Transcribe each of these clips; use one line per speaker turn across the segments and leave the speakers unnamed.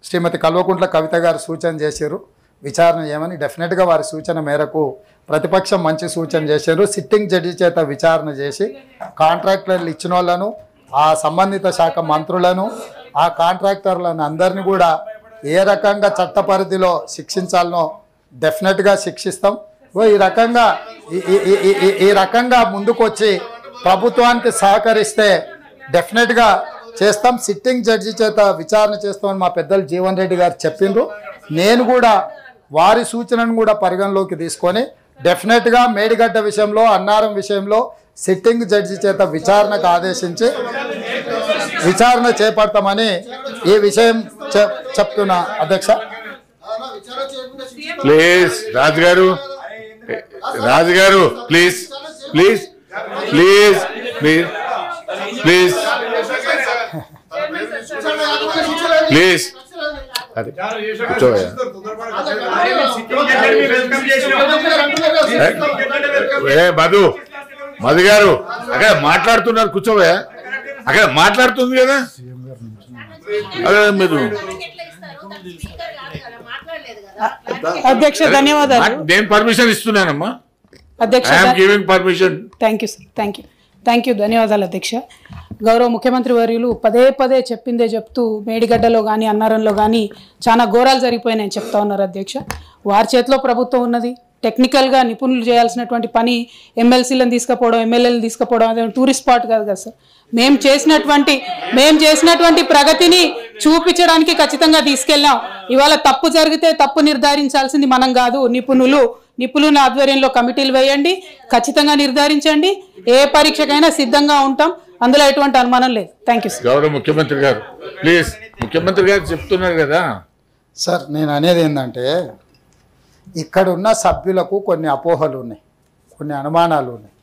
శ్రీమతి కల్వకుంట్ల కవిత గారు సూచన చేశారు విచారణ చేయమని. డెఫినెట్గా వారి సూచన మేరకు ప్రతిపక్షం మంచి సూచన చేశారు. సిట్టింగ్ జడ్జి చేత విచారణ చేసి కాంట్రాక్టర్లు ఇచ్చిన వాళ్ళను, ఆ సంబంధిత శాఖ మంత్రులను, ఆ కాంట్రాక్టర్లను అందరినీ కూడా ఏ రకంగా చట్ట పరిధిలో శిక్షించాలనో డెఫినెట్గా శిక్షిస్తాం. ఈ రకంగా ముందుకొచ్చి ప్రభుత్వానికి సహకరిస్తే డెఫినెట్గా చేస్తాం. సిట్టింగ్ జడ్జి చేత విచారణ చేస్తామని మా పెద్దలు జీవన్ రెడ్డి గారు చెప్పిండ్రు. నేను కూడా వారి సూచనను కూడా పరిగణలోకి తీసుకొని డెఫినెట్గా మేడిగడ్డ విషయంలో, అన్నారం విషయంలో సిట్టింగ్ జడ్జి చేత విచారణకు ఆదేశించి విచారణ చేపడతామని ఈ విషయం చెప్తున్నా అధ్యక్ష.
ప్లీజ్ రాజుగారు please please please please please please అదే కూర్చోవయ్యా. మధు గారు అక్కడ మాట్లాడుతున్నారు, కూర్చోవయ్యా. అక్కడ మాట్లాడుతుంది కదా, అదే మీరు.
అధ్యక్ష ధన్యవాదాలు.
నేను పర్మిషన్ ఇస్తున్నానమ్మా.
అధ్యక్ష
permission.
Thank you sir, thank you ధన్యవాదాలు అధ్యక్ష. గౌరవ ముఖ్యమంత్రి వర్యులు పదే పదే చెప్పిందే చెప్తూ మేడిగడ్డలో కానీ అన్నారంలో కానీ చాలా ఘోరాలు జరిగిపోయినాయని చెప్తా ఉన్నారు అధ్యక్ష. వారి చేతిలో ప్రభుత్వం ఉన్నది. టెక్నికల్గా నిపుణులు చేయాల్సినటువంటి పని ఎమ్మెల్సీలను తీసుకుపోవడం, ఎమ్మెల్యేలను తీసుకుపోవడం అదే టూరిస్ట్ స్పాట్ కాదు కదా సార్. మేము చేసినటువంటి ప్రగతిని చూపించడానికి ఖచ్చితంగా తీసుకెళ్ళాం. ఇవాళ తప్పు జరిగితే తప్పు నిర్ధారించాల్సింది మనం కాదు, నిపుణుల ఆధ్వర్యంలో కమిటీలు వేయండి, ఖచ్చితంగా నిర్ధారించండి. ఏ పరీక్షకైనా సిద్ధంగా ఉంటాం, అందులో ఎటువంటి అనుమానం లేదు. Thank you sir.
గౌరవ ముఖ్యమంత్రి గారు ప్లీజ్. ముఖ్యమంత్రి గారు చెప్తున్నారు కదా
సార్. నేను అనేది ఏంటంటే ఇక్కడ ఉన్న సభ్యులకు కొన్ని అపోహలు ఉన్నాయి, కొన్ని అనుమానాలు ఉన్నాయి.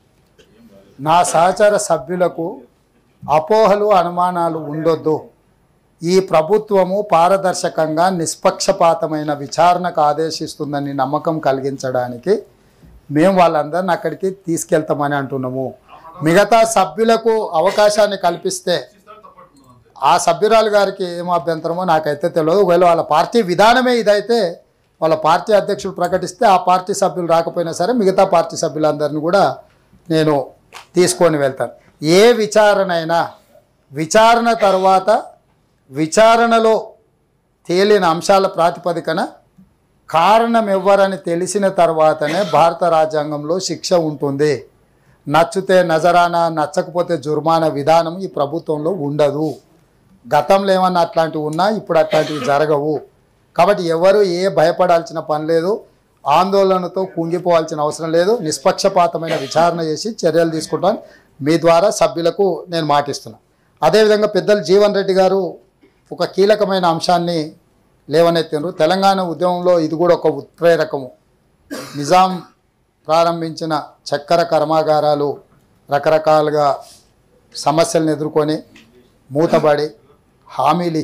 నా సహచర సభ్యులకు అపోహలు, అనుమానాలు ఉండొద్దు. ఈ ప్రభుత్వము పారదర్శకంగా నిష్పక్షపాతమైన విచారణకు ఆదేశిస్తుందని నమ్మకం కలిగించడానికి మేము వాళ్ళందరిని అక్కడికి తీసుకెళ్తామని అంటున్నాము. మిగతా సభ్యులకు అవకాశాన్ని కల్పిస్తే ఆ సభ్యురాలు గారికి ఏం అభ్యంతరమో నాకైతే తెలియదు. ఒకవేళ వాళ్ళ పార్టీ విధానమే ఇదైతే వాళ్ళ పార్టీ అధ్యక్షుడు ప్రకటిస్తే ఆ పార్టీ సభ్యులు రాకపోయినా సరే మిగతా పార్టీ సభ్యులందరినీ కూడా నేను తీసుకొని వెళ్తాను. ఏ విచారణ అయినా విచారణ తర్వాత విచారణలో తేలిన అంశాల ప్రాతిపదికన కారణం ఎవ్వరని తెలిసిన తర్వాతనే భారత రాజ్యాంగంలో శిక్ష ఉంటుంది. నచ్చితే నజరానా, నచ్చకపోతే జుర్మానా విధానం ఈ ప్రభుత్వంలో ఉండదు. గతంలో ఏమన్నా అట్లాంటివి ఉన్నా ఇప్పుడు అట్లాంటివి జరగవు. కాబట్టి ఎవరు భయపడాల్సిన పని లేదు, ఆందోళనతో కుంగిపోవాల్సిన అవసరం లేదు. నిష్పక్షపాతమైన విచారణ చేసి చర్యలు తీసుకుంటాను. మీ ద్వారా సభ్యులకు నేను మాటిస్తున్నాను. అదేవిధంగా పెద్దలు జీవన్ రెడ్డి గారు ఒక కీలకమైన అంశాన్ని లేవనెత్తినారు. తెలంగాణ ఉద్యమంలో ఇది కూడా ఒక ఉత్ప్రేరకము. నిజాం ప్రారంభించిన చక్కెర కర్మాగారాలు రకరకాలుగా సమస్యలను ఎదుర్కొని మూతబడి హామీలు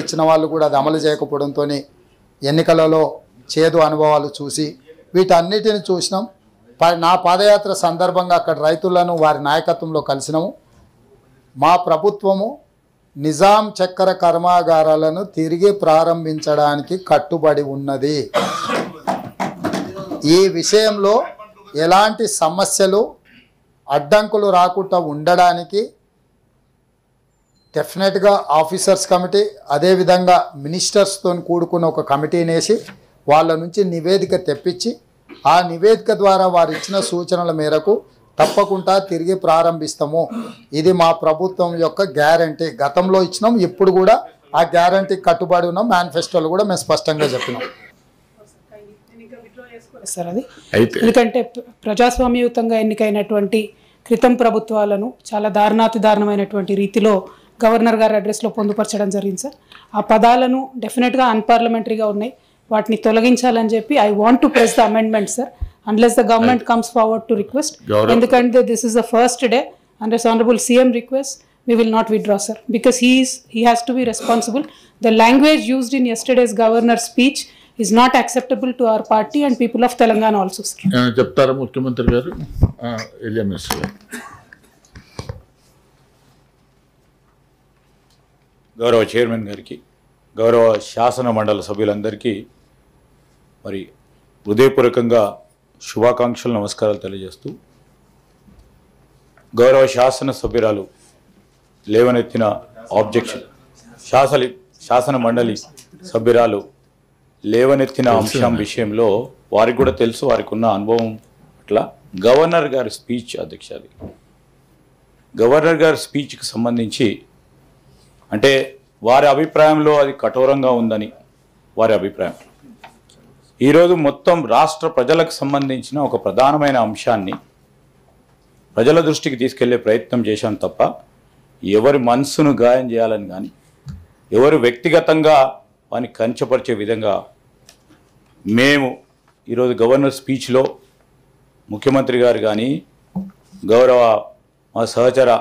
ఇచ్చిన వాళ్ళు కూడా అది అమలు చేయకపోవడంతో ఎన్నికలలో చేదు అనుభవాలు చూసి వీటన్నిటిని చూసినాం. నా పాదయాత్ర సందర్భంగా అక్కడ రైతులను వారి నాయకత్వంలో కలిసినాము. మా ప్రభుత్వము నిజాం చక్కెర కర్మాగారాలను తిరిగి ప్రారంభించడానికి కట్టుబడి ఉన్నది. ఈ విషయంలో ఎలాంటి సమస్యలు అడ్డంకులు రాకుండా ఉండడానికి డెఫినెట్గా ఆఫీసర్స్ కమిటీ అదేవిధంగా మినిస్టర్స్తో కూడుకున్న ఒక కమిటీని వేసి వాళ్ళ నుంచి నివేదిక తెప్పించి ఆ నివేదిక ద్వారా వారు ఇచ్చిన సూచనల మేరకు తప్పకుండా తిరిగి ప్రారంభిస్తాము. ఇది మా ప్రభుత్వం యొక్క గ్యారంటీ. గతంలో ఇచ్చినాం, ఇప్పుడు కూడా ఆ గ్యారంటీ కట్టుబడి ఉన్నాం. మేనిఫెస్టోలో కూడా మేము స్పష్టంగా చెప్పినాం
సార్. అది ఎందుకంటే ప్రజాస్వామ్యయుతంగా ఎన్నికైనటువంటి క్రితం ప్రభుత్వాలను చాలా దారుణాతిదారుణమైనటువంటి రీతిలో గవర్నర్ గారి అడ్రస్లో పొందుపరచడం జరిగింది సార్. ఆ పదాలను డెఫినెట్గా అన్పార్లమెంటరీగా ఉన్నాయి, వాటిని తొలగించాలని చెప్పి I want to press the amendment sir unless the government comes forward to request. Endukante this is the first day unless honorable CM requests, we will not withdraw sir, because he has to be responsible. The language used in yesterday's governor's speech is not acceptable to our party and people of Telangana also sir.
చెప్తారా ముఖ్యమంత్రి గారు? ఎలియమ్స్
గౌరవ chairman గారికి, గౌరవ శాసన మండలి సభ్యులందరికీ మరి హృదయపూర్వకంగా శుభాకాంక్షలు నమస్కారాలు తెలియజేస్తూ, గౌరవ శాసన సభ్యురాలు లేవనెత్తిన ఆబ్జెక్షన్ శాసన మండలి సభ్యురాలు లేవనెత్తిన అంశం విషయంలో వారికి కూడా తెలుసు, వారికి ఉన్న అనుభవం అట్లా గవర్నర్ గారి స్పీచ్ అధ్యక్ష, అది గవర్నర్ గారి స్పీచ్కి సంబంధించి అంటే వారి అభిప్రాయంలో అది కఠోరంగా ఉందని వారి అభిప్రాయం. ఈరోజు మొత్తం రాష్ట్ర ప్రజలకు సంబంధించిన ఒక ప్రధానమైన అంశాన్ని ప్రజల దృష్టికి తీసుకెళ్లే ప్రయత్నం చేశాను తప్ప ఎవరి మనసును గాయం చేయాలని కానీ ఎవరు వ్యక్తిగతంగా వారిని కంచపరిచే విధంగా మేము ఈరోజు గవర్నర్ స్పీచ్లో ముఖ్యమంత్రి గారు కానీ గౌరవ మా సహచర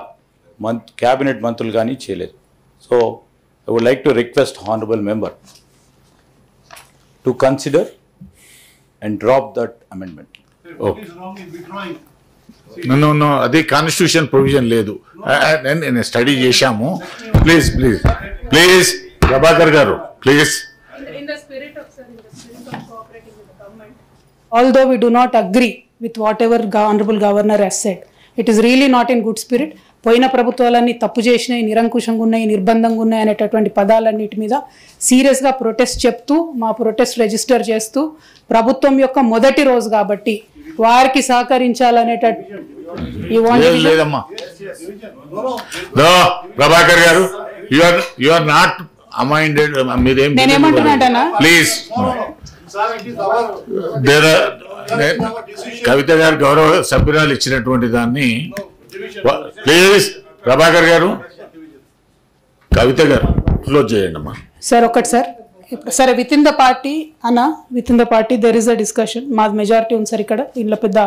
క్యాబినెట్ మంత్రులు కానీ చేయలేదు. So I would like to request honourable member to consider and drop that amendment.
నన్ను అది కాన్స్టిట్యూషన్ ప్రొవిజన్ లేదు, నేను స్టడీ చేశాము. ప్లీజ్ ప్లీజ్ ప్లీజ్ ప్రభాకర్ గారు please.
Although we do not agree with whatever honorable governor has said, it is really not in good spirit. పోయిన ప్రభుత్వాలన్నీ తప్పు చేసినాయి, నిరంకుశంగా ఉన్నాయి, నిర్బంధంగా ఉన్నాయి అనేటటువంటి పదాలన్నిటి మీద సీరియస్గా ప్రొటెస్ట్ చెప్తూ మా ప్రొటెస్ట్ రిజిస్టర్ చేస్తూ ప్రభుత్వం యొక్క మొదటి రోజు కాబట్టి వారికి
లేదమ్మా. ప్రభాకర్ గారు యు ఆర్ నాట్ అమైండెడ్. మీరేం
నేనేమంటున్నాటనా
ప్లీజ్. కవిత గారు గౌరవ సభ్యురాలు ఇచ్చినటువంటి దాన్ని ప్లీజ్ ప్రభాకర్ గారు కవిత గారు క్లోజ్ చేయండి అమ్మా.
సార్ ఒకటి సార్, సరే విత్ ఇన్ ద పార్టీ అన్న, with in the party there is a discussion. మాది మెజారిటీ ఉంది సార్ ఇక్కడ, ఇంట్లో పెద్ద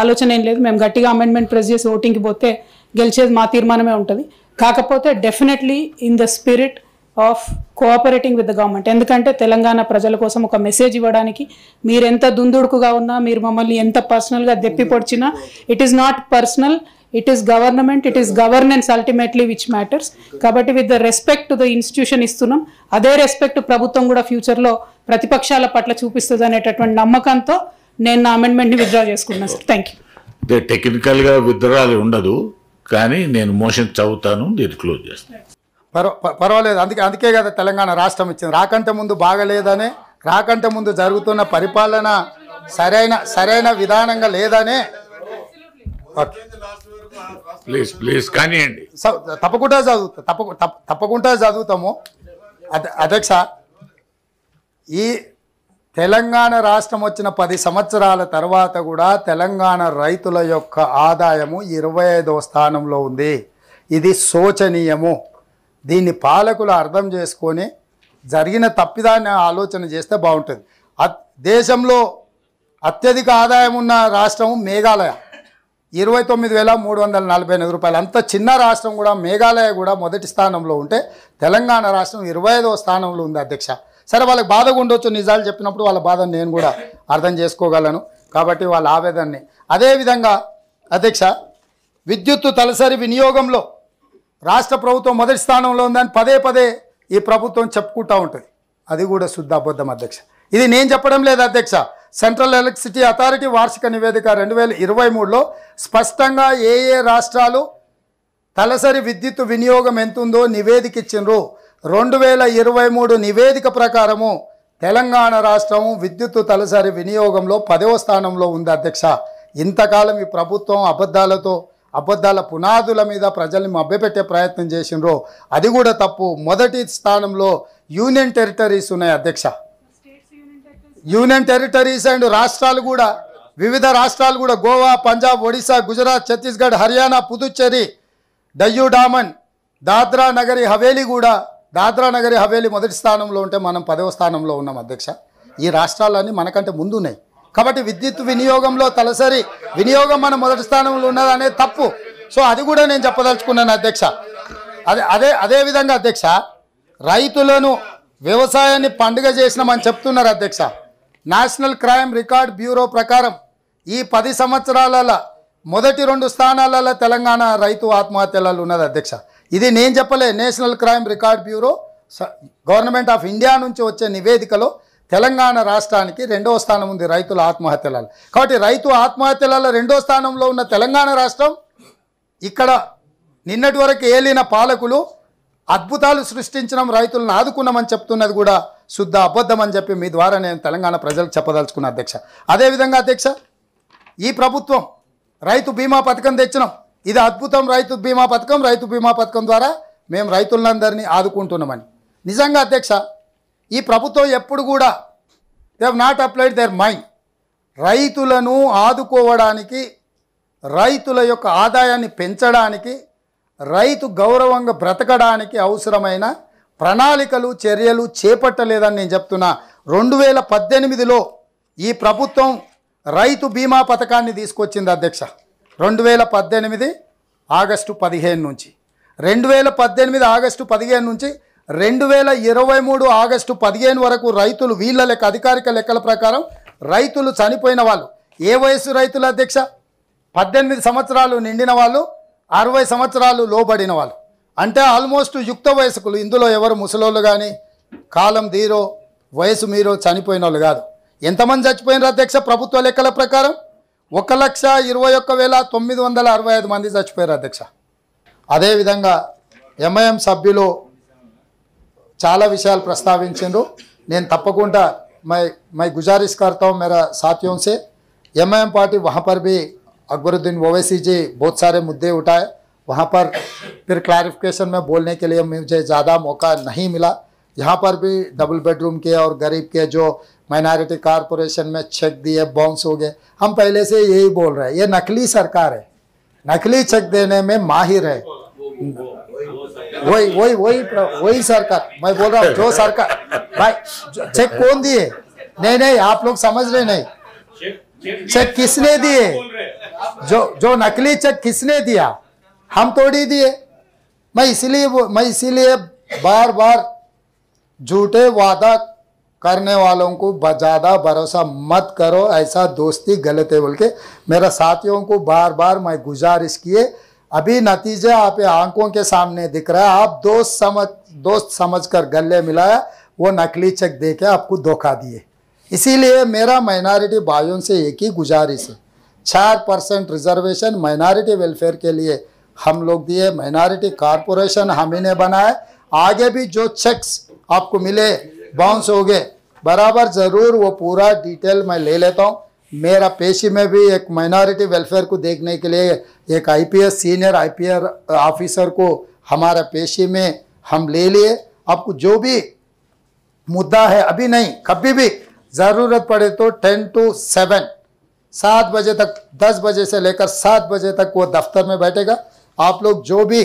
ఆలోచన ఏం లేదు. మేము గట్టిగా అమెండ్మెంట్ ప్రెస్ చేసి ఓటింగ్కి పోతే గెలిచేది మా తీర్మానమే ఉంటుంది. కాకపోతే definitely in the spirit of cooperating with the government. ఎందుకంటే తెలంగాణ ప్రజల కోసం ఒక మెసేజ్ ఇవ్వడానికి మీరు ఎంత దుందుడుకుగా ఉన్నా, మీరు మమ్మల్ని ఎంత పర్సనల్గా దెప్పి పొడిచినా, it is not personal, it is government, it is governance ultimately which matters. కాబట్టి with the respect to the institution ఇస్తున్నాం, అదే రెస్పెక్ట్ ప్రభుత్వం కూడా ఫ్యూచర్లో ప్రతిపక్షాల పట్ల చూపిస్తుంది అనేటటువంటి నమ్మకంతో నేను నా అమెండ్మెంట్ని విత్డ్రా చేసుకున్నాను సార్. Thank you.
టెక్నికల్గా విత్డ్రాల్ ఉండదు, కానీ నేను మోషన్ చదువుతాను, దీన్ని క్లోజ్ చేస్తాను.
పర్వాలేదు. అందుకే కదా తెలంగాణ రాష్ట్రం ఇచ్చింది. రాకంటే ముందు బాగలేదనే, రాకంటే ముందు జరుగుతున్న పరిపాలన సరైన విధానంగా లేదనే.
ప్లీజ్ ప్లీజ్ కానివ్వండి.
తప్పకుండా చదువుతాము అధ్యక్ష. ఈ తెలంగాణ రాష్ట్రం వచ్చిన 10 సంవత్సరాల తర్వాత కూడా తెలంగాణ రైతుల యొక్క ఆదాయము 25వ స్థానంలో ఉంది. ఇది శోచనీయము. దీన్ని పాలకులు అర్థం చేసుకొని జరిగిన తప్పిదాన్ని ఆలోచన చేస్తే బాగుంటుంది. దేశంలో అత్యధిక ఆదాయం ఉన్న రాష్ట్రం మేఘాలయ, 29,348 రూపాయలు. అంత చిన్న రాష్ట్రం కూడా మేఘాలయ కూడా మొదటి స్థానంలో ఉంటే తెలంగాణ రాష్ట్రం 25వ స్థానంలో ఉంది అధ్యక్ష. సరే, వాళ్ళకి బాధగా ఉండొచ్చు, నిజాలు చెప్పినప్పుడు వాళ్ళ బాధను నేను కూడా అర్థం చేసుకోగలను. కాబట్టి వాళ్ళ ఆవేదనని. అదేవిధంగా అధ్యక్ష, విద్యుత్తు తలసరి వినియోగంలో రాష్ట్ర ప్రభుత్వం మొదటి స్థానంలో ఉందని పదే ఈ ప్రభుత్వం చెప్పుకుంటూ ఉంటుంది. అది కూడా శుద్ధ అబద్ధం అధ్యక్ష. ఇది నేను చెప్పడం లేదు అధ్యక్ష. సెంట్రల్ ఎలక్ట్రిసిటీ అథారిటీ వార్షిక నివేదిక 2023లో స్పష్టంగా ఏ రాష్ట్రాలు తలసరి విద్యుత్ వినియోగం ఎంతుందో నివేదిక ఇచ్చిండ్రు. 2023 నివేదిక ప్రకారము తెలంగాణ రాష్ట్రం విద్యుత్తు తలసరి వినియోగంలో 10వ స్థానంలో ఉంది అధ్యక్ష. ఇంతకాలం ఈ ప్రభుత్వం అబద్ధాల పునాదుల మీద ప్రజల్ని మభ్యపెట్టే ప్రయత్నం చేసిండ్రో అది కూడా తప్పు. మొదటి స్థానంలో యూనియన్ టెరిటరీస్ ఉన్నాయి అధ్యక్ష. యూనియన్ టెరిటరీస్ అండ్ రాష్ట్రాలు కూడా, వివిధ రాష్ట్రాలు కూడా గోవా, పంజాబ్, ఒడిశా, గుజరాత్, ఛత్తీస్గఢ్, హర్యానా, పుదుచ్చేరి, డయ్యూ డామన్, దాద్రా నగరి హవేలీ మొదటి స్థానంలో ఉంటే మనం 10వ స్థానంలో ఉన్నాం అధ్యక్ష. ఈ రాష్ట్రాలన్నీ మనకంటే ముందు ఉన్నాయి. కాబట్టి విద్యుత్ వినియోగంలో తలసరి వినియోగం మన మొదటి స్థానంలో ఉన్నది అనేది తప్పు. సో అది కూడా నేను చెప్పదలుచుకున్నాను అధ్యక్ష. అదే విధంగా అధ్యక్ష, రైతులను వ్యవసాయాన్ని పండుగ చేసినామని చెప్తున్నారు అధ్యక్ష. నేషనల్ క్రైమ్ రికార్డ్ బ్యూరో ప్రకారం ఈ 10 సంవత్సరాల మొదటి 2 స్థానాలలో తెలంగాణ రైతు ఆత్మహత్యలలో ఉన్నది అధ్యక్ష. ఇది నేను చెప్పలే, national crime record bureau government of India నుంచి వచ్చే నివేదికలో తెలంగాణ రాష్ట్రానికి 2వ స్థానం ఉంది రైతుల ఆత్మహత్యలలో. కాబట్టి రైతు ఆత్మహత్యలలో 2వ స్థానంలో ఉన్న తెలంగాణ రాష్ట్రం ఇక్కడ నిన్నటి వరకు ఏలిన పాలకులు అద్భుతాలు సృష్టించడం, రైతులను ఆదుకున్నామని చెప్తున్నది కూడా శుద్ధ అబద్ధం అని చెప్పి మీ ద్వారా నేను తెలంగాణ ప్రజలకు చెప్పదలుచుకున్న అధ్యక్ష. అదేవిధంగా అధ్యక్ష, ఈ ప్రభుత్వం రైతు బీమా పథకం తెచ్చినాం. ఇది అద్భుతం. రైతు బీమా పథకం ద్వారా మేము రైతులందరినీ ఆదుకుంటున్నామని. నిజంగా అధ్యక్ష, ఈ ప్రభుత్వం ఎప్పుడు కూడా they have not applied their mind. రైతులను ఆదుకోవడానికి, రైతుల యొక్క ఆదాయాన్ని పెంచడానికి, రైతు గౌరవంగా బ్రతకడానికి అవసరమైన ప్రణాళికలు, చర్యలు చేపట్టలేదని నేను చెప్తున్నా. 2018లో ఈ ప్రభుత్వం రైతు బీమా పథకాన్ని తీసుకొచ్చింది అధ్యక్ష. 2018 ఆగస్టు 15 నుంచి 2018 ఆగస్టు 15 నుంచి 2023 ఆగస్టు 15 వరకు రైతులు వీళ్ళ లెక్క అధికారిక లెక్కల ప్రకారం రైతులు చనిపోయిన వాళ్ళు ఏ వయసు రైతులు అధ్యక్ష? 18 సంవత్సరాలు నిండిన వాళ్ళు, 60 సంవత్సరాలు లోబడిన వాళ్ళు, అంటే ఆల్మోస్ట్ యుక్త వయస్కులు. ఇందులో ఎవరు ముసలోళ్ళు కానీ కాలం తీరో వయసు మీరో చనిపోయిన వాళ్ళు కాదు. ఎంతమంది చచ్చిపోయినారు అధ్యక్ష? ప్రభుత్వ లెక్కల ప్రకారం 1,21,965 మంది చచ్చిపోయారు అధ్యక్ష. అదేవిధంగా ఎంఐఎం సభ్యులు చాలా విషయాలు ప్రస్తావించారు. నేను తప్పకుండా मैं गुजारिश करता हूँ मेरा साथियों से, एमआईएम पार्टी वहाँ पर भी अकबरुद्दीन ओवैसी जी बहुत सारे मुद्दे उठाए. वहाँ पर फिर क्लैरिफिकेशन में बोलने के लिए मुझे ज़्यादा मौका नहीं मिला. यहाँ पर भी डबल बेडरूम के और गरीब के जो माइनॉरिटी कॉरपोरेशन में चेक दिए बाउंस हो गए. हम पहले से यही बोल रहे हैं, ये नकली सरकार है, नकली चेक देने में माहिर है. वही सरकार मैं बोल रहा हूँ. जो सरकार भाई चेक कौन दिए? नहीं आप लोग समझ रहे नहीं. चेक किसने दिए? जो नकली चेक किसने दिया? हम थोड़ी दिए. मैं इसीलिए बार बार झूठे वादा करने वालों को ज़्यादा भरोसा मत करो, ऐसा दोस्ती गलत है बोल के मेरा साथियों को बार बार मैं गुजारिश किए. अभी नतीजा आप आंखों के सामने दिख रहा है. आप दोस्त समझकर गले मिलाया, वो नकली चेक दे के आपको धोखा दिए. इसीलिए मेरा माइनॉरिटी भाइयों से एक ही गुजारिश है, 4% रिजर्वेशन माइनॉरिटी वेलफेयर के लिए हम लोग दिए. माइनॉरिटी कॉरपोरेशन हम ही ने बनाया. आगे भी जो चेक्स आपको मिले बाउंस हो गए बराबर ज़रूर वो पूरा डिटेल मैं ले लेता हूँ. मेरा पेशी में भी एक माइनॉरिटी वेलफेयर को देखने के लिए एक आईपीएस सीनियर आईपीएस ऑफिसर को हमारा पेशी में हम ले लिए. आपको जो भी मुद्दा है अभी नहीं, कभी भी ज़रूरत पड़े तो 10 to 7 बजे तक, 10 बजे से लेकर 7 बजे तक वो दफ्तर में बैठेगा. आप लोग जो भी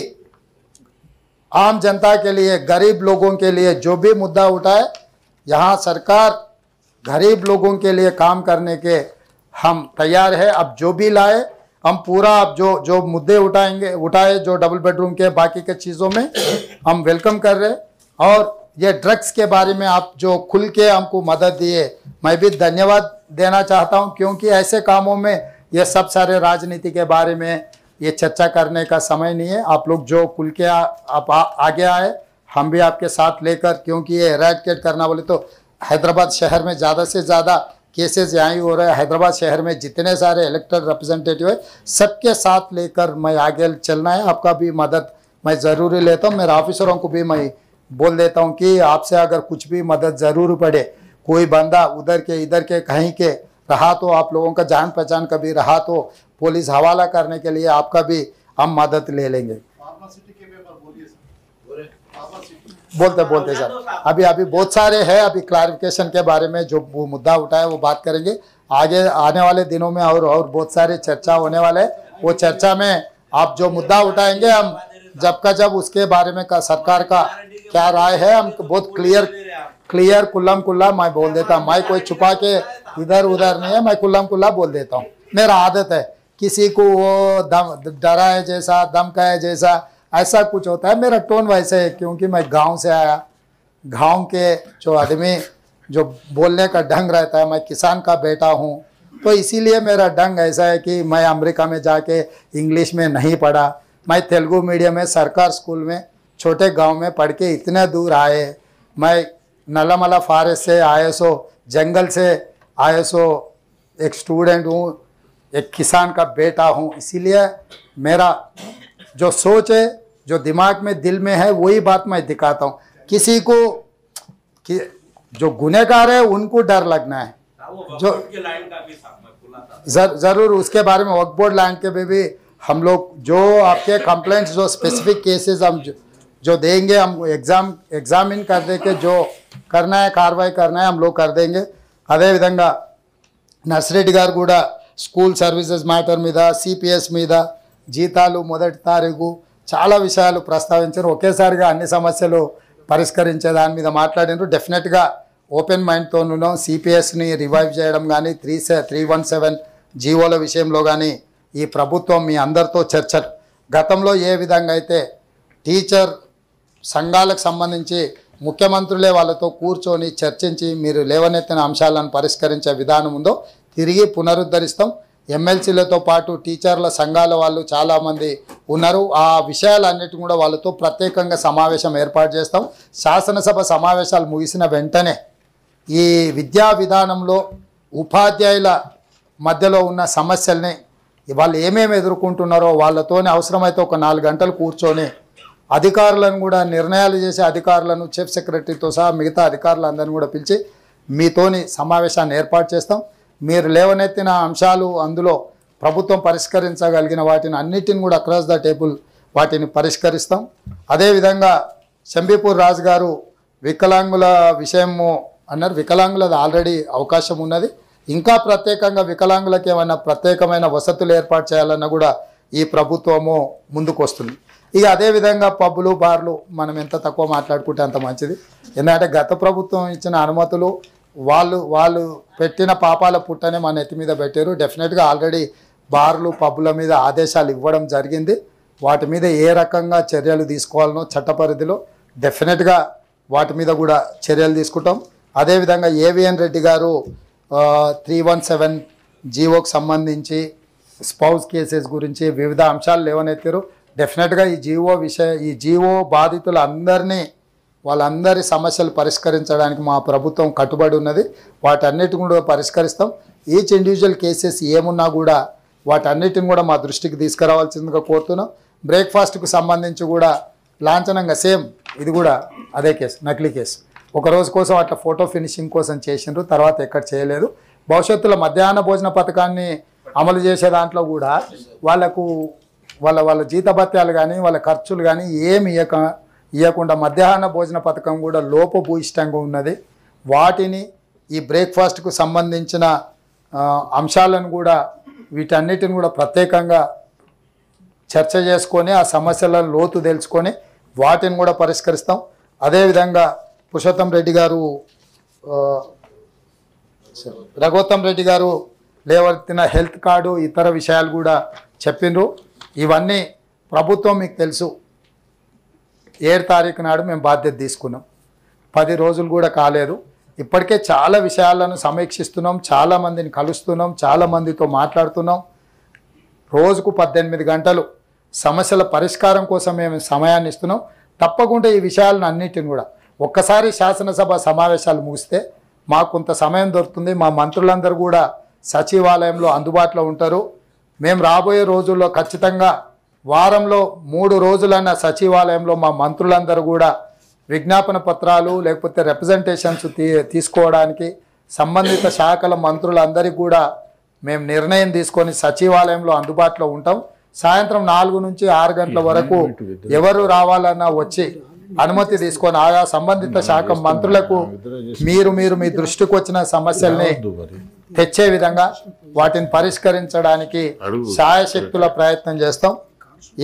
आम जनता के लिए, गरीब लोगों के लिए जो भी मुद्दा उठाए, यहाँ सरकार गरीब लोगों के लिए काम करने के हम तैयार है. अब जो भी लाए हम पूरा, अब जो मुद्दे उठाए जो डबल बेडरूम के बाकी के चीज़ों में हम वेलकम कर रहे. और ये ड्रग्स के बारे में आप जो खुल के हमको मदद दिए, मैं भी धन्यवाद देना चाहता हूँ, क्योंकि ऐसे कामों में ये सब सारे राजनीति के बारे में ये चर्चा करने का समय नहीं है. आप लोग जो खुल के आप आगे आए, हम भी आपके साथ लेकर, क्योंकि ये एराडिकेट करना बोले तो हैदराबाद शहर में ज़्यादा से ज़्यादा केसेस यहाँ ही हो रहे हैं. हैदराबाद शहर में जितने सारे इलेक्टेड रिप्रेजेंटेटिव है सबके साथ लेकर मैं आगे चलना है. आपका भी मदद मैं ज़रूरी लेता हूँ. मेरे ऑफिसरों को भी मैं बोल देता हूँ कि आपसे अगर कुछ भी मदद ज़रूर पड़े, कोई बंदा उधर के इधर के कहीं के रहा तो, आप लोगों का जान पहचान कभी रहा तो पुलिस हवाला करने के लिए आपका भी हम मदद ले लेंगे. बोलते सर अभी बहुत सारे हैं. अभी क्लैरिफिकेशन के बारे में जो वो मुद्दा उठाए वो बात करेंगे. आगे आने वाले दिनों में और बहुत सारे चर्चा होने वाले हैं. वो चर्चा में आप जो मुद्दा उठाएंगे हम जब उसके बारे में सरकार का क्या राय है हम बहुत क्लियर कुल्लम कुल्ला मैं बोल देता हूँ. मैं कोई छुपा के इधर उधर नहीं है, मैं कुल्लम कुल्ला बोल देता हूँ. मेरा आदत है, किसी को वो डराए जैसा, धमकाए जैसा ऐसा कुछ होता है. मेरा टोन वैसे है क्योंकि मैं गांव से आया. गांव के जो आदमी जो बोलने का ढंग रहता है, मैं किसान का बेटा हूँ, तो इसीलिए मेरा ढंग ऐसा है कि मैं अमेरिका में जाके इंग्लिश में नहीं पढ़ा. मैं तेलुगु मीडियम में सरकार स्कूल में छोटे गांव में पढ़ के इतने दूर आए, मैं नलामला फॉरेस्ट से आया सो, जंगल से आया सो, एक स्टूडेंट हूँ, एक किसान का बेटा हूँ, इसीलिए मेरा जो सोच है, जो दिमाग में दिल में है, वही बात मैं दिखाता हूँ। किसी को कि जो गुनहगार है उनको डर लगना है, जो ज़रूर उसके बारे में वक्फ बोर्ड लैंड के भी हम लोग जो आपके कंप्लेंट्स जो स्पेसिफिक केसेस हम जो देंगे, हम एग्जामिन कर दे के जो करना है कार्रवाई करना है हम लोग कर देंगे। अदे विधंगा నర్సిరెడ్డి గారు కూడా స్కూల్ సర్వీసెస్ మ్యాటర్ మీద, సిపిఎస్ మీద, జీతాలు మొదటి తారీఖు చాలా విషయాలు ప్రస్తావించారు. ఒకేసారిగా అన్ని సమస్యలు పరిష్కరించే దాని మీద మాట్లాడినారు. డెఫినెట్గా ఓపెన్ మైండ్తో ఉన్నాం. సిపిఎస్ని రివైవ్ చేయడం కానీ 317 జీవోల విషయంలో కానీ ఈ ప్రభుత్వం మీ అందరితో చర్చలు గతంలో ఏ విధంగా అయితే టీచర్ సంఘాలకు సంబంధించి ముఖ్యమంత్రులే వాళ్ళతో కూర్చొని చర్చించి మీరు లేవనెత్తిన అంశాలను పరిష్కరించే విధానం ఉందో తిరిగి పునరుద్ధరిస్తాం. ఎమ్మెల్సీలతో పాటు టీచర్ల సంఘాల వాళ్ళు చాలామంది ఉన్నారు. ఆ విషయాలన్నిటి కూడా వాళ్ళతో ప్రత్యేకంగా సమావేశం ఏర్పాటు చేస్తాం. శాసనసభ సమావేశాలు ముగిసిన వెంటనే ఈ విద్యా విధానంలో ఉపాధ్యాయుల మధ్యలో ఉన్న సమస్యల్ని వాళ్ళు ఏమేమి ఎదుర్కొంటున్నారో వాళ్ళతోనే అవసరమైతే ఒక 4 గంటలు కూర్చొని అధికారులను కూడా నిర్ణయాలు చేసే అధికారులను చీఫ్ సెక్రటరీతో సహా మిగతా అధికారులందరినీ కూడా పిలిచి మీతోని సమావేశాన్ని ఏర్పాటు చేస్తాం. మీరు లేవనెత్తిన అంశాలు అందులో ప్రభుత్వం పరిష్కరించగలిగిన వాటిని అన్నిటిని కూడా అక్రాస్ ద టేబుల్ వాటిని పరిష్కరిస్తాం. అదేవిధంగా శంబీపూర్ రాజు గారు వికలాంగుల విషయము అన్నారు. వికలాంగులది ఆల్రెడీ అవకాశం ఉన్నది. ఇంకా ప్రత్యేకంగా వికలాంగులకు ఏమైనా ప్రత్యేకమైన వసతులు ఏర్పాటు చేయాలన్నా కూడా ఈ ప్రభుత్వము ముందుకు వస్తుంది. ఇక అదేవిధంగా పబ్బులు బార్లు మనం ఎంత తక్కువ మాట్లాడుకుంటే అంత మంచిది. ఎందుకంటే గత ప్రభుత్వం ఇచ్చిన అనుమతులు వాళ్ళు పెట్టిన పాపాల పుట్టనే మన ఎత్తి మీద పెట్టారు. డెఫినెట్గా ఆల్రెడీ బార్లు పబ్బుల మీద ఆదేశాలు ఇవ్వడం జరిగింది. వాటి మీద ఏ రకంగా చర్యలు తీసుకోవాలనో చట్ట పరిధిలో డెఫినెట్గా వాటి మీద కూడా చర్యలు తీసుకుంటాం. అదేవిధంగా ఏవిఎన్ రెడ్డి గారు 317 జీవోకి సంబంధించి స్పౌస్ కేసెస్ గురించి వివిధ అంశాలు లేవనెత్తారు. డెఫినెట్గా ఈ జీవో బాధితులందరినీ వాళ్ళందరి సమస్యలు పరిష్కరించడానికి మా ప్రభుత్వం కట్టుబడి ఉన్నది. వాటన్నిటిని కూడా పరిష్కరిస్తాం. ఈచ్ ఇండివిజువల్ కేసెస్ ఏమున్నా కూడా వాటన్నిటిని కూడా మా దృష్టికి తీసుకురావాల్సిందిగా కోరుతున్నాం. బ్రేక్ఫాస్ట్కు సంబంధించి కూడా లాంఛనంగా సేమ్ ఇది కూడా అదే కేసు, నకిలీ కేసు. ఒక రోజు కోసం అట్లా ఫోటో ఫినిషింగ్ కోసం చేసిండ్రు, తర్వాత ఎక్కడ చేయలేదు. భవిష్యత్తులో మధ్యాహ్న భోజన పథకాన్ని అమలు చేసే దాంట్లో కూడా వాళ్ళకు వాళ్ళ జీతభత్యాలు కానీ వాళ్ళ ఖర్చులు కానీ ఏమి ఇవ్వకుండా మధ్యాహ్న భోజన పథకం కూడా లోపభూయిష్టంగా ఉన్నది. వాటిని ఈ బ్రేక్ఫాస్ట్కు సంబంధించిన అంశాలను కూడా వీటన్నిటిని కూడా ప్రత్యేకంగా చర్చ చేసుకొని ఆ సమస్యలను లోతు తెలుసుకొని వాటిని కూడా పరిష్కరిస్తాం. అదేవిధంగా పురుషోత్తం రెడ్డి గారు రఘోత్తమ్ రెడ్డి గారు లేవనెత్తిన హెల్త్ కార్డు ఇతర విషయాలు కూడా చెప్పిండ్రు. ఇవన్నీ ప్రభుత్వం మీకు తెలుసు 7 తారీఖు నాడు మేము బాధ్యత తీసుకున్నాం. 10 రోజులు కూడా కాలేదు. ఇప్పటికే చాలా విషయాలను సమీక్షిస్తున్నాం, చాలామందిని కలుస్తున్నాం, చాలామందితో మాట్లాడుతున్నాం. రోజుకు 18 గంటలు సమస్యల పరిష్కారం కోసం మేము సమయాన్ని ఇస్తున్నాం. తప్పకుండా ఈ విషయాలను అన్నిటిని కూడా ఒక్కసారి శాసనసభ సమావేశాలు ముగిస్తే మాకు కొంత సమయం దొరుకుతుంది. మా మంత్రులందరూ కూడా సచివాలయంలో అందుబాటులో ఉంటారు. మేము రాబోయే రోజుల్లో ఖచ్చితంగా వారంలో 3 రోజులన్న సచివాలయంలో మా మంత్రులందరూ కూడా విజ్ఞాపన పత్రాలు లేకపోతే రిప్రజెంటేషన్స్ తీసుకోవడానికి సంబంధిత శాఖల మంత్రులందరికీ కూడా మేము నిర్ణయం తీసుకొని సచివాలయంలో అందుబాటులో ఉంటాం. సాయంత్రం 4 నుంచి 6 గంటల వరకు ఎవరు రావాలన్నా వచ్చి అనుమతి తీసుకొని ఆయా సంబంధిత శాఖ మంత్రులకు మీరు మీ దృష్టికి వచ్చిన సమస్యల్ని తెచ్చే విధంగా వాటిని పరిష్కరించడానికి శాయశక్తుల ప్రయత్నం చేస్తాం.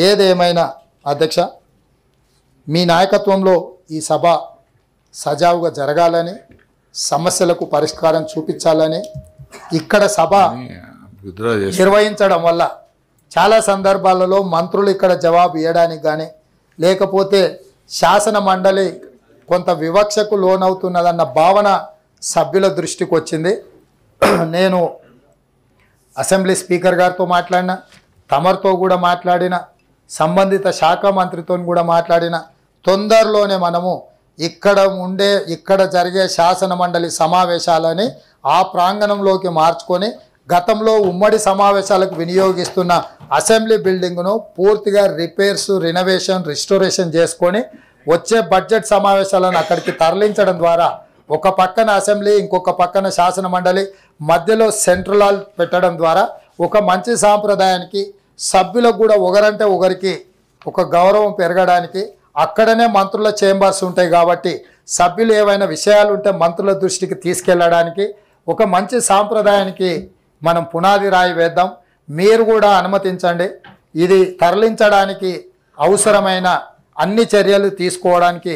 ఏదేమైనా అధ్యక్ష, మీ నాయకత్వంలో ఈ సభ సజావుగా జరగాలని, సమస్యలకు పరిష్కారం చూపించాలని ఇక్కడ సభ నిర్వహించడం వల్ల చాలా సందర్భాలలో మంత్రులు ఇక్కడ జవాబు ఇవ్వడానికి కానీ లేకపోతే శాసన మండలి కొంత వివక్షకు లోనవుతున్నదన్న భావన సభ్యుల దృష్టికి వచ్చింది. నేను అసెంబ్లీ స్పీకర్ గారితో మాట్లాడిన, తమరితో కూడా మాట్లాడిన, సంబంధిత శాఖ మంత్రితో కూడా మాట్లాడిన, తొందరలోనే మనము ఇక్కడ జరిగే శాసన మండలి సమావేశాలని ఆ ప్రాంగణంలోకి మార్చుకొని గతంలో ఉమ్మడి సమావేశాలకు వినియోగిస్తున్న అసెంబ్లీ బిల్డింగ్ను పూర్తిగా రిపేర్స్, రినోవేషన్, రిస్టోరేషన్ చేసుకొని వచ్చే బడ్జెట్ సమావేశాలను అక్కడికి తరలించడం ద్వారా ఒక పక్కన అసెంబ్లీ, ఇంకొక పక్కన శాసన మండలి, మధ్యలో సెంట్రల్ హాల్ పెట్టడం ద్వారా ఒక మంచి సాంప్రదాయానికి, సభ్యులకు కూడా ఒకరంటే ఒకరికి ఒక గౌరవం పెరగడానికి, అక్కడనే మంత్రుల చేంబర్స్ ఉంటాయి కాబట్టి సభ్యులు ఏవైనా విషయాలు ఉంటే మంత్రుల దృష్టికి తీసుకెళ్ళడానికి ఒక మంచి సాంప్రదాయానికి మనం పునాది రాయి వేద్దాం. మీరు కూడా అనుమతించండి. ఇది తరలించడానికి అవసరమైన అన్ని చర్యలు తీసుకోవడానికి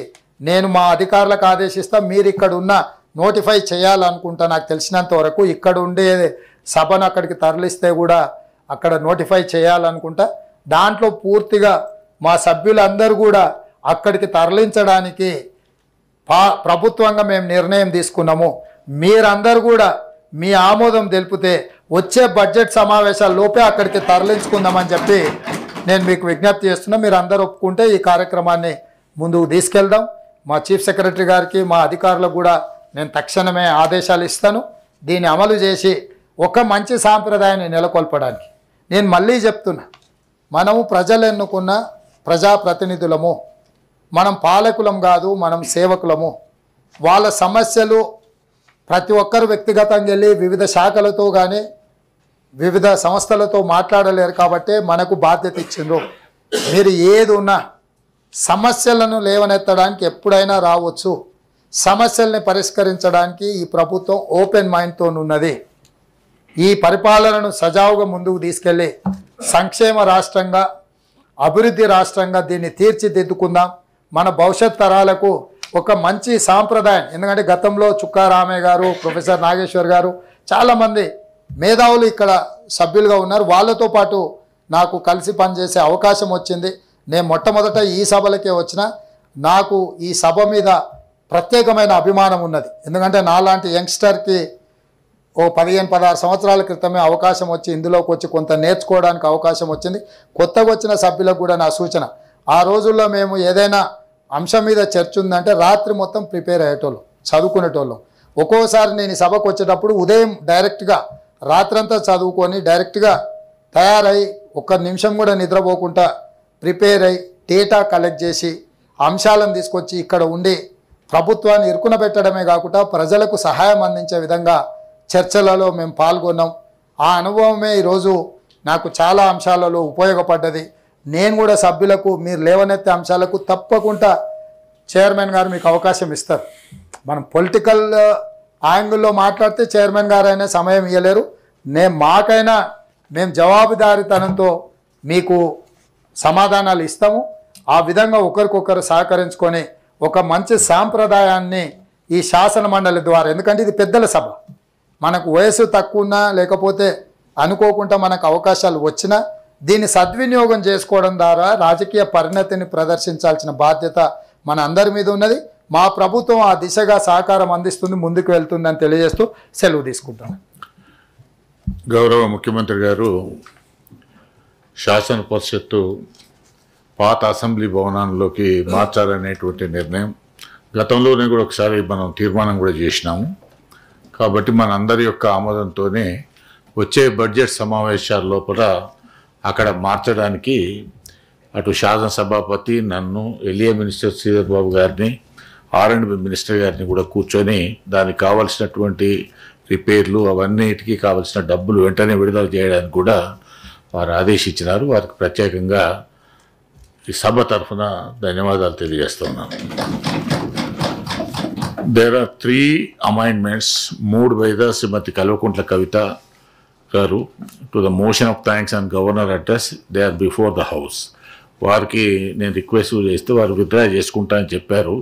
నేను మా అధికారులకు ఆదేశిస్తా. మీరు ఇక్కడ ఉన్న నోటిఫై చేయాలనుకుంటా. నాకు తెలిసినంత వరకు ఇక్కడ ఉండే సభను అక్కడికి తరలిస్తే కూడా అక్కడ నోటిఫై చేయాలనుకుంటా. దాంట్లో పూర్తిగా మా సభ్యులందరూ కూడా అక్కడికి తరలించడానికి ప్రభుత్వంగా మేము నిర్ణయం తీసుకున్నాము. మీరందరూ కూడా మీ ఆమోదం తెలిపితే వచ్చే బడ్జెట్ సమావేశాల లోపే అక్కడికి తరలించుకుందామని చెప్పి నేను మీకు విజ్ఞప్తి చేస్తున్నా. మీరు అందరూ ఒప్పుకుంటే ఈ కార్యక్రమాన్ని ముందుకు తీసుకెళ్దాం. మా చీఫ్ సెక్రటరీ గారికి, మా అధికారులకు కూడా నేను తక్షణమే ఆదేశాలు ఇస్తాను. దీన్ని అమలు చేసి ఒక మంచి సాంప్రదాయాన్ని నెలకొల్పడానికి. నేను మళ్ళీ చెప్తున్నా, మనము ప్రజలు ఎన్నుకున్న ప్రజాప్రతినిధులము. మనం పాలకులం కాదు, మనం సేవకులము. వాళ్ళ సమస్యలు ప్రతి ఒక్కరు వ్యక్తిగతంగా వెళ్ళి వివిధ శాఖలతో కానీ వివిధ సంస్థలతో మాట్లాడలేరు కాబట్టి మనకు బాధ్యత ఇచ్చిండ్రు. మీరు ఏది ఉన్నా సమస్యలను లేవనెత్తడానికి ఎప్పుడైనా రావచ్చు. సమస్యల్ని పరిష్కరించడానికి ఈ ప్రభుత్వం ఓపెన్ మైండ్తో ఉన్నది. ఈ పరిపాలనను సజావుగా ముందుకు తీసుకెళ్ళి సంక్షేమ రాష్ట్రంగా, అభివృద్ధి రాష్ట్రంగా దీన్ని తీర్చిదిద్దుకుందాం. మన భవిష్యత్ తరాలకు ఒక మంచి సాంప్రదాయం. ఎందుకంటే గతంలో చుక్కా రామయ్య గారు, ప్రొఫెసర్ నాగేశ్వర్ గారు, చాలామంది మేధావులు ఇక్కడ సభ్యులుగా ఉన్నారు. వాళ్ళతో పాటు నాకు కలిసి పనిచేసే అవకాశం వచ్చింది. నేను మొట్టమొదట ఈ సభలకే వచ్చిన. నాకు ఈ సభ మీద ప్రత్యేకమైన అభిమానం ఉన్నది. ఎందుకంటే నాలాంటి యంగ్స్టర్కి ఓ 15-16 సంవత్సరాల క్రితమే అవకాశం వచ్చి ఇందులోకి వచ్చి కొంత నేర్చుకోవడానికి అవకాశం వచ్చింది. కొత్తగా వచ్చిన సభ్యులకు కూడా నా సూచన, ఆ రోజుల్లో మేము ఏదైనా అంశం మీద చర్చ ఉందంటే రాత్రి మొత్తం ప్రిపేర్ అయ్యేటోళ్ళం, చదువుకునేటోళ్ళం. ఒక్కోసారి నేను ఈ సభకు వచ్చేటప్పుడు ఉదయం డైరెక్ట్గా రాత్రంతా చదువుకొని డైరెక్ట్గా తయారై ఒక్క నిమిషం కూడా నిద్రపోకుండా ప్రిపేర్ అయ్యి డేటా కలెక్ట్ చేసి అంశాలను తీసుకొచ్చి ఇక్కడ ఉండి ప్రభుత్వాన్ని ఇరుకున పెట్టడమే కాకుండా ప్రజలకు సహాయం అందించే విధంగా చర్చలలో మేము పాల్గొన్నాం. ఆ అనుభవమే ఈరోజు నాకు చాలా అంశాలలో ఉపయోగపడ్డది. నేను కూడా సభ్యులకు మీరు లేవనెత్తే అంశాలకు తప్పకుండా చైర్మన్ గారు మీకు అవకాశం ఇస్తారు. మనం పొలిటికల్ యాంగిల్లో మాట్లాడితే చైర్మన్ గారు అయినా సమయం ఇవ్వలేరు. మాకైనా మేము జవాబుదారీతనంతో మీకు సమాధానాలు ఇస్తాము. ఆ విధంగా ఒకరికొకరు సహకరించుకొని ఒక మంచి సాంప్రదాయాన్ని ఈ శాసన మండలి ద్వారా, ఎందుకంటే ఇది పెద్దల సభ, మనకు వయసు తక్కువ ఉన్నా లేకపోతే అనుకోకుండా మనకు అవకాశాలు వచ్చినా దీన్ని సద్వినియోగం చేసుకోవడం ద్వారా రాజకీయ పరిణతిని ప్రదర్శించాల్సిన బాధ్యత మన అందరి మీద ఉన్నది. మా ప్రభుత్వం ఆ దిశగా సహకారం అందిస్తుంది, ముందుకు వెళ్తుందని తెలియజేస్తూ సెలవు తీసుకుంటాం.
గౌరవ ముఖ్యమంత్రి గారు శాసన పరిషత్తు పాత అసెంబ్లీ భవనాల్లోకి మార్చాలనేటువంటి నిర్ణయం గతంలోనే కూడా ఒకసారి మనం తీర్మానం కూడా చేసినాము. కాబట్టి మనందరి యొక్క ఆమోదంతోనే వచ్చే బడ్జెట్ సమావేశాల లోపల అక్కడ మార్చడానికి అటు శాసనసభాపతి, నన్ను, ఎల్ఏ మినిస్టర్ శ్రీధర్ బాబు గారిని, R&B మినిస్టర్ గారిని కూడా కూర్చొని దానికి కావాల్సినటువంటి రిపేర్లు అవన్నిటికీ కావాల్సిన డబ్బులు వెంటనే విడుదల చేయడానికి కూడా వారు ఆదేశించినారు. వారికి ప్రత్యేకంగా ఈ సభ తరఫున ధన్యవాదాలు తెలియజేస్తున్నాను. There are 3 amendments moved by the Srimati Kalvakuntla Kavita Garu to the motion of thanks and governor address. They are before the house. వారికి నేను రిక్వెస్ట్ చేస్తే వారు విత్డ్రా చేసుకుంటా అని చెప్పారు.